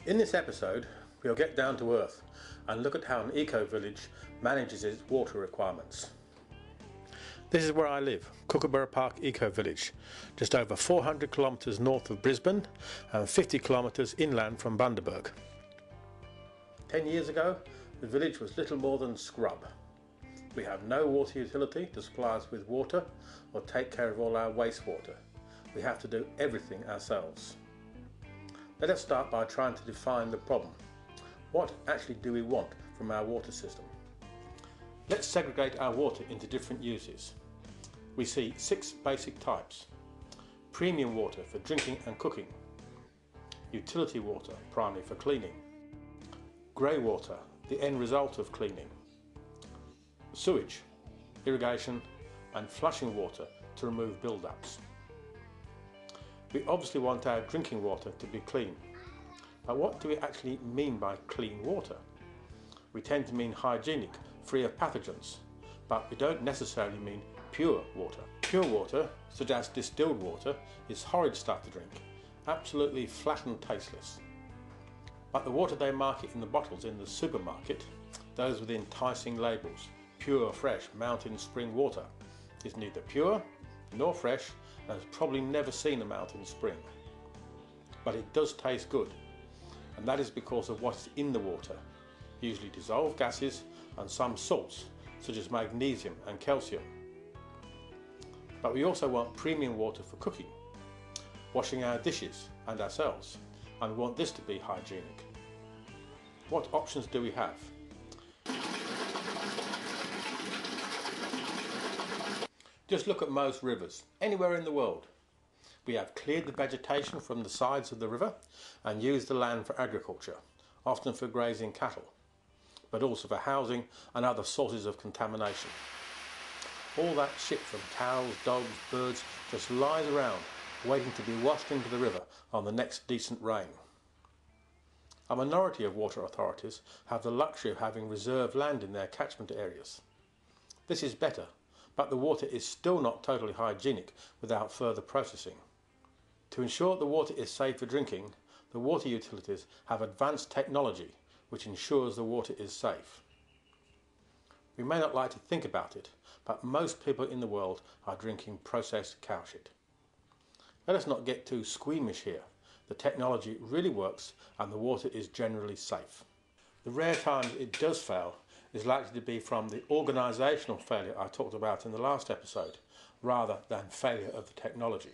In this episode, we'll get down to earth and look at how an eco-village manages its water requirements. This is where I live, Kookaburra Park Eco Village, just over 400 kilometres north of Brisbane and 50 kilometres inland from Bundaberg. 10 years ago, the village was little more than scrub. We have no water utility to supply us with water or take care of all our wastewater. We have to do everything ourselves. Let us start by trying to define the problem. What actually do we want from our water system? Let's segregate our water into different uses. We see 6 basic types. Premium water for drinking and cooking. Utility water, primarily for cleaning. Grey water, the end result of cleaning. Sewage, irrigation and flushing water to remove build-ups. We obviously want our drinking water to be clean. But what do we actually mean by clean water? We tend to mean hygienic, free of pathogens, but we don't necessarily mean pure water. Pure water, such as distilled water, is horrid stuff to drink, absolutely flat and tasteless. But the water they market in the bottles in the supermarket, those with enticing labels, pure, fresh, mountain spring water, is neither pure nor fresh and has probably never seen a mountain spring. But it does taste good, and that is because of what's in the water, usually dissolved gases and some salts such as magnesium and calcium. But we also want premium water for cooking, washing our dishes and ourselves, and we want this to be hygienic. What options do we have? Just look at most rivers, anywhere in the world. We have cleared the vegetation from the sides of the river and used the land for agriculture, often for grazing cattle, but also for housing and other sources of contamination. All that shit from cows, dogs, birds just lies around, waiting to be washed into the river on the next decent rain. A minority of water authorities have the luxury of having reserved land in their catchment areas. This is better, but the water is still not totally hygienic without further processing. To ensure the water is safe for drinking, the water utilities have advanced technology which ensures the water is safe. We may not like to think about it, but most people in the world are drinking processed cow shit. Let us not get too squeamish here. The technology really works and the water is generally safe. The rare times it does fail is likely to be from the organisational failure I talked about in the last episode, rather than failure of the technology.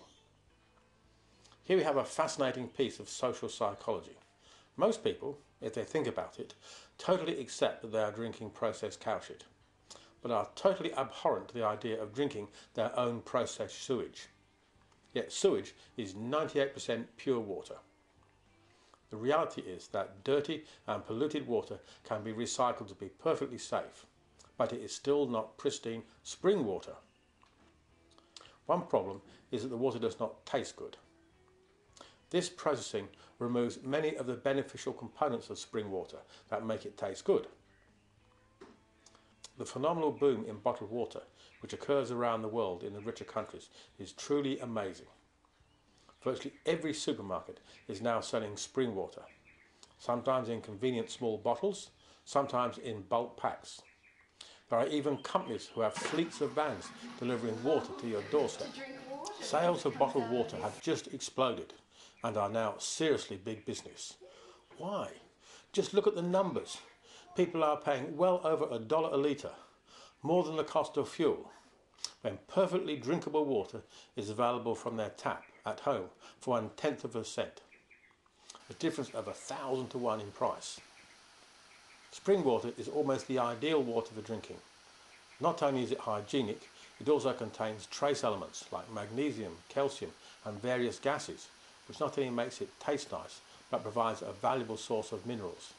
Here we have a fascinating piece of social psychology. Most people, if they think about it, totally accept that they are drinking processed cow shit, but are totally abhorrent to the idea of drinking their own processed sewage. Yet sewage is 98% pure water. The reality is that dirty and polluted water can be recycled to be perfectly safe, but it is still not pristine spring water. One problem is that the water does not taste good. This processing removes many of the beneficial components of spring water that make it taste good. The phenomenal boom in bottled water, which occurs around the world in the richer countries, is truly amazing. Virtually every supermarket is now selling spring water, sometimes in convenient small bottles, sometimes in bulk packs. There are even companies who have fleets of vans delivering water to your doorstep. Sales of bottled water have just exploded and are now seriously big business. Why? Just look at the numbers. People are paying well over $1 a litre, more than the cost of fuel, when perfectly drinkable water is available from their tap at home for 1/10 of a cent, a difference of 1,000 to 1 in price. Spring water is almost the ideal water for drinking. Not only is it hygienic, it also contains trace elements like magnesium, calcium and various gases, which not only makes it taste nice, but provides a valuable source of minerals.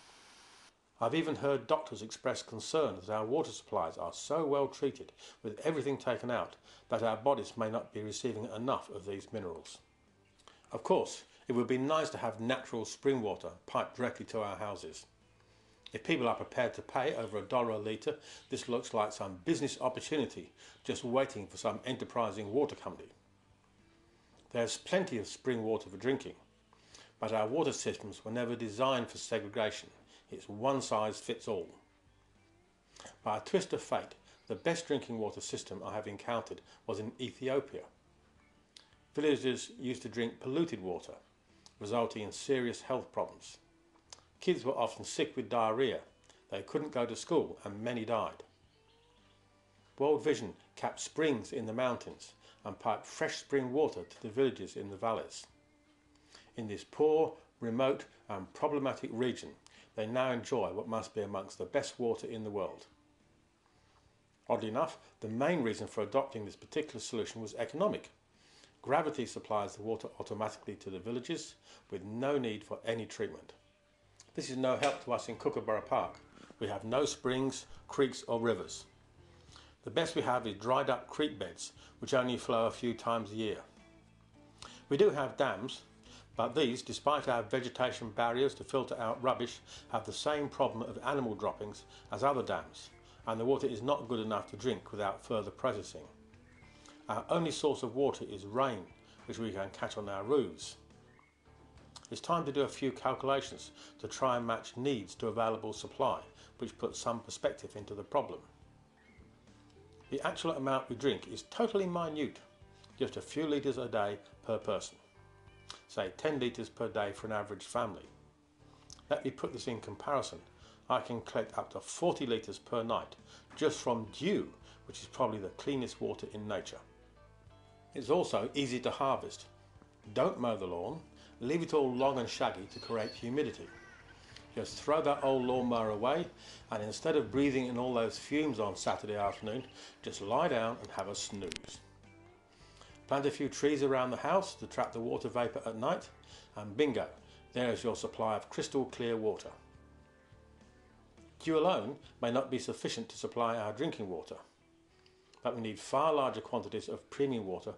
I've even heard doctors express concern that our water supplies are so well treated, with everything taken out, that our bodies may not be receiving enough of these minerals. Of course, it would be nice to have natural spring water piped directly to our houses. If people are prepared to pay over $1 a litre, this looks like some business opportunity just waiting for some enterprising water company. There's plenty of spring water for drinking. But our water systems were never designed for segregation. It's one size fits all. By a twist of fate, the best drinking water system I have encountered was in Ethiopia. Villagers used to drink polluted water, resulting in serious health problems. Kids were often sick with diarrhoea. They couldn't go to school and many died. World Vision capped springs in the mountains and piped fresh spring water to the villages in the valleys. In this poor, remote and problematic region, they now enjoy what must be amongst the best water in the world. Oddly enough, the main reason for adopting this particular solution was economic. Gravity supplies the water automatically to the villages with no need for any treatment. This is no help to us in Kookaburra Park. We have no springs, creeks or rivers. The best we have is dried up creek beds, which only flow a few times a year. We do have dams, but these, despite our vegetation barriers to filter out rubbish, have the same problem of animal droppings as other dams, and the water is not good enough to drink without further processing. Our only source of water is rain, which we can catch on our roofs. It's time to do a few calculations to try and match needs to available supply, which puts some perspective into the problem. The actual amount we drink is totally minute, just a few litres a day per person. Say 10 litres per day for an average family. Let me put this in comparison. I can collect up to 40 litres per night just from dew, which is probably the cleanest water in nature. It's also easy to harvest. Don't mow the lawn, leave it all long and shaggy to create humidity. Just throw that old lawnmower away, and instead of breathing in all those fumes on Saturday afternoon, just lie down and have a snooze. Plant a few trees around the house to trap the water vapour at night, and bingo, there is your supply of crystal clear water. Dew alone may not be sufficient to supply our drinking water, but we need far larger quantities of premium water.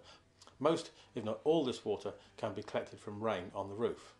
Most, if not all this water, can be collected from rain on the roof.